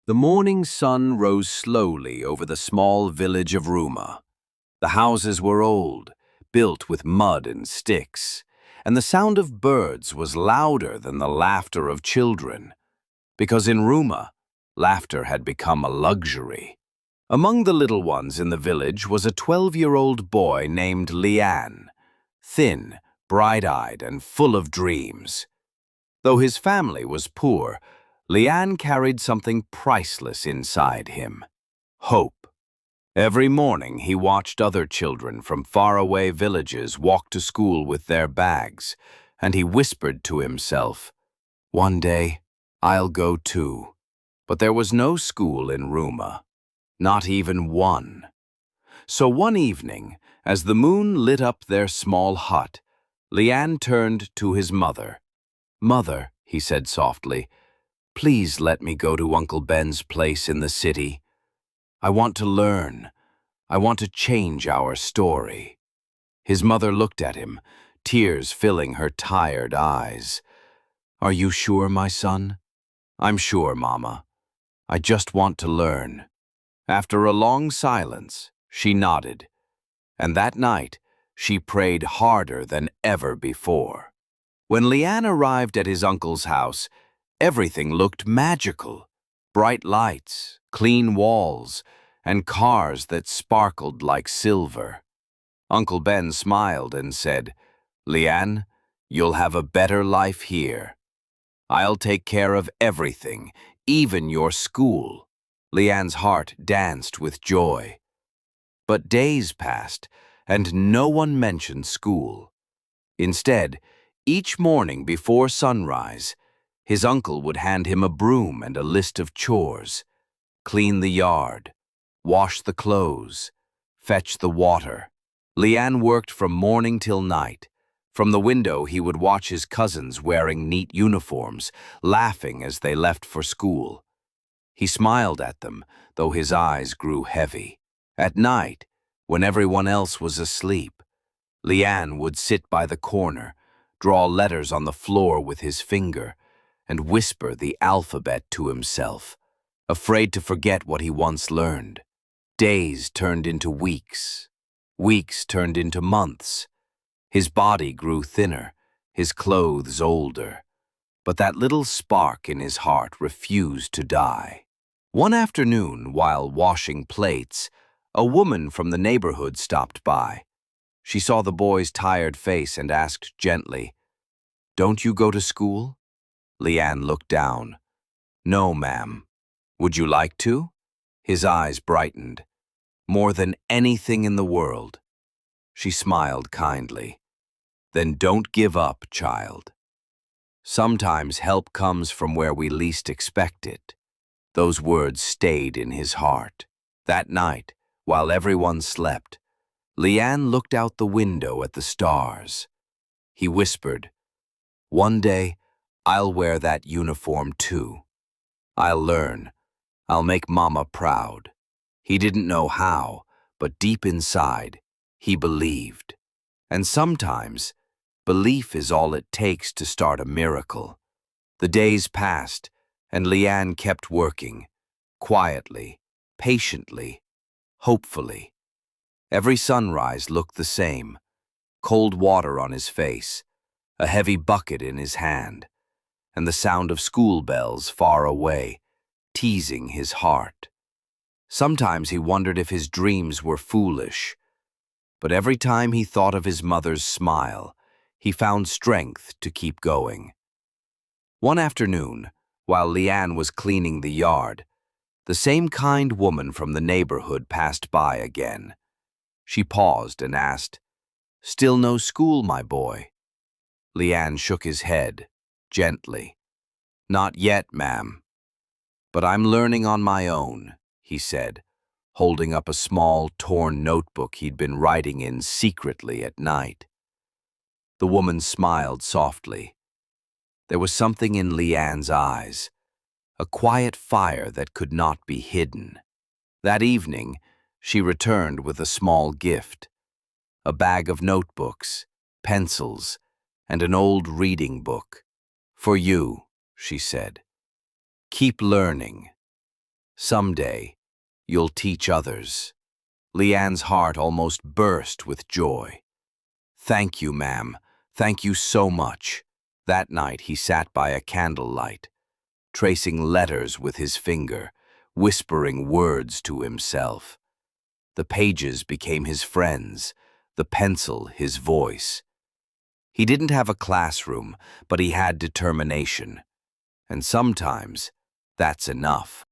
The morning sun rose slowly over the small village of Ruma. The houses were old, built with mud and sticks, and the sound of birds was louder than the laughter of children, because in Ruma, laughter had become a luxury. Among the little ones in the village was a 12-year-old boy named Lian, thin, bright-eyed, and full of dreams. Though his family was poor, Lian carried something priceless inside him: hope. Every morning he watched other children from faraway villages walk to school with their bags, and he whispered to himself, "One day, I'll go too." But there was no school in Ruma, not even one. So one evening, as the moon lit up their small hut, Lian turned to his mother. "Mother," he said softly, "please let me go to Uncle Ben's place in the city. I want to learn. I want to change our story." His mother looked at him, tears filling her tired eyes. "Are you sure, my son?" "I'm sure, Mama. I just want to learn." After a long silence, she nodded, and that night she prayed harder than ever before. When Lian arrived at his uncle's house, everything looked magical: bright lights, clean walls, and cars that sparkled like silver. Uncle Ben smiled and said, "Lian, you'll have a better life here. I'll take care of everything, even your school." Lian's heart danced with joy. But days passed, and no one mentioned school. Instead, each morning before sunrise, his uncle would hand him a broom and a list of chores: clean the yard, wash the clothes, fetch the water. Lian worked from morning till night. From the window he would watch his cousins wearing neat uniforms, laughing as they left for school. He smiled at them, though his eyes grew heavy. At night, when everyone else was asleep, Lian would sit by the corner, draw letters on the floor with his finger, and whisper the alphabet to himself, afraid to forget what he once learned. Days turned into weeks. Weeks turned into months. His body grew thinner, his clothes older, but that little spark in his heart refused to die. One afternoon, while washing plates, a woman from the neighborhood stopped by. She saw the boy's tired face and asked gently, "Don't you go to school?" Lian looked down. "No, ma'am." "Would you like to?" His eyes brightened. "More than anything in the world." She smiled kindly. "Then don't give up, child. Sometimes help comes from where we least expect it." Those words stayed in his heart. That night, while everyone slept, Lian looked out the window at the stars. He whispered, "One day, I'll wear that uniform too. I'll learn. I'll make Mama proud." He didn't know how, but deep inside, he believed. And sometimes, belief is all it takes to start a miracle. The days passed, and Lian kept working, quietly, patiently, hopefully. Every sunrise looked the same: cold water on his face, a heavy bucket in his hand, and the sound of school bells far away, teasing his heart. Sometimes he wondered if his dreams were foolish, but every time he thought of his mother's smile, he found strength to keep going. One afternoon, while Lian was cleaning the yard, the same kind woman from the neighborhood passed by again. She paused and asked, "Still no school, my boy?" Lian shook his head, gently. "Not yet, ma'am. But I'm learning on my own," he said, holding up a small, torn notebook he'd been writing in secretly at night. The woman smiled softly. There was something in Lian's eyes, a quiet fire that could not be hidden. That evening, she returned with a small gift: a bag of notebooks, pencils, and an old reading book. "For you," she said. "Keep learning." Someday, you'll teach others. Lian's heart almost burst with joy. Thank you, ma'am. Thank you so much. That night he sat by a candlelight, tracing letters with his finger, whispering words to himself. The pages became his friends, the pencil his voice. He didn't have a classroom, but he had determination. And sometimes, that's enough.